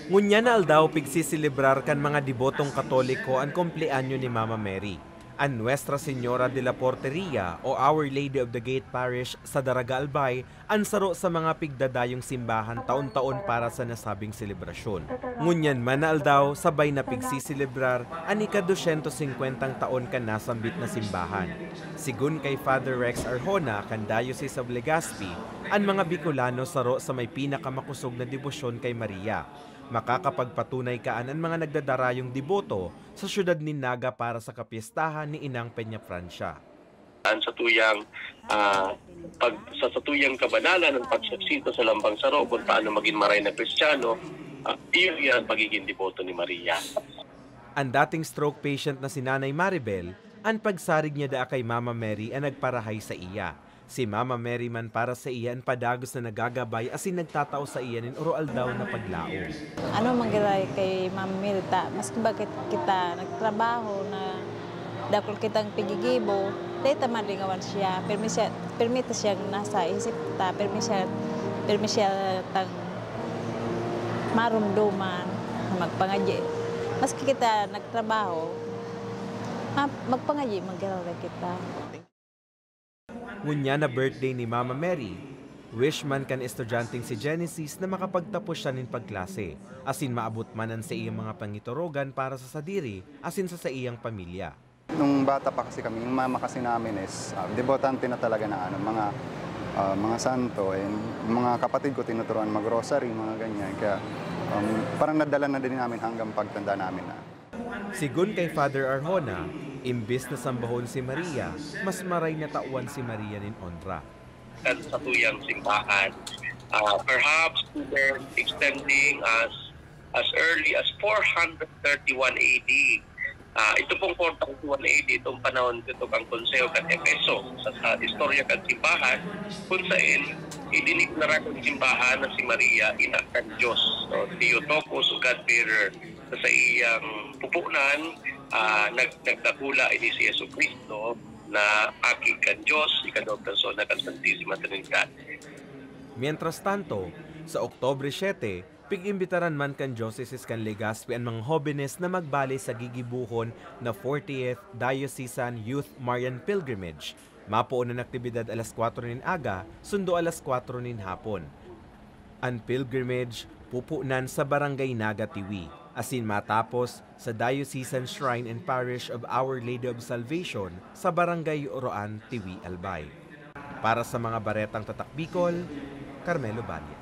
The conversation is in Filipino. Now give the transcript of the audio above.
Ngunya na aldaw pigsisilibrar kan mga dibotong Katoliko ang kumpleanyo ni Mama Mary. Ang Nuestra Señora de la Porteria o Our Lady of the Gate Parish sa Daraga Albay ang saro sa mga pigdadayong simbahan taon-taon para sa nasabing selebrasyon. Ngunyan man na aldaw sabay na pigsisilibrar ang ika-250 taon kan nasambit na simbahan. Sigun kay Father Rex Arjona kan Diocese of Legazpi, ang mga Bicolano saro sa may pinakamakusog na debosyon kay Maria. Makakapagpatunay kaan ang mga nagdadarayong deboto sa syudad ni Naga para sa kapiestahan ni Inang Peñafrancia. Sa tuyang sa tuyang kabanalan ng pagsaksito sa lambang saro kung paano maging maray na Kristiyano, iyon yan pagiging deboto ni Maria. Ang dating stroke patient na si Nanay Maribel, ang pagsarig niya da kay Mama Mary ang nagparahay sa iya. Si Mama Mary man para sa iya ang padagos na nagagabay asin nagtatao sa iya nin oroal daw na paglao. Ano manggiray kay Mama Mary ta, maski bakit kita nagtrabaho na dakol kitang pigigibo, data malingawan siya, permita siyang nasa isip ta, permi siya tang marumduman, magpangaji. Maski kita nagtrabaho, magpangaji manggiray kita. Ngunya na birthday ni Mama Mary, wish man kan estudyanteng si Genesis na makapagtapos siya nin pagklase, asin maabot manan sa iyang mga pangitorogan para sa sadiri, asin sa iyang pamilya. Nung bata pa kasi kami, yung mama kasi namin is debotante na talaga na mga santo, and mga kapatid ko tinuturuan mag-rosary, mga ganyan, kaya parang nadala na din namin hanggang pagtanda namin na. Sigun kay Father Arjona, imbis na sambahon si Maria, mas maray na tauan si Maria nin honra. Sa tuyang simbahan, perhaps they're extending as early as 431 AD. Ito pong 431 AD, itong panahon ito ang Konseho kan Efeso sa istorya kan simbahan, kung saan idiniglara kan simbahan na si Maria, ina kan Diyos, Theotokos o God-bearer. Sa iyang pupunan, nagdakula ini si Yesu Cristo na aki kan Diyos, ikadawag persona kan Santisima Trinidad. Mientras tanto, sa Oktobre 7, pig-imbitaran man kan Diocese kan Legazpi ang mga hobenes na magbali sa gigibuhon na 40th Diocesan Youth Marian Pilgrimage. Mapuon ang aktibidad alas 4 nin aga, sundo alas 4 nin hapon. Ang pilgrimage pupunan sa Barangay Naga, Tiwi, asin matapos sa Diocesan Shrine and Parish of Our Lady of Salvation sa Barangay Oroan, Tiwi, Albay. Para sa mga baretang tatak Bicol, Carmelo Banya.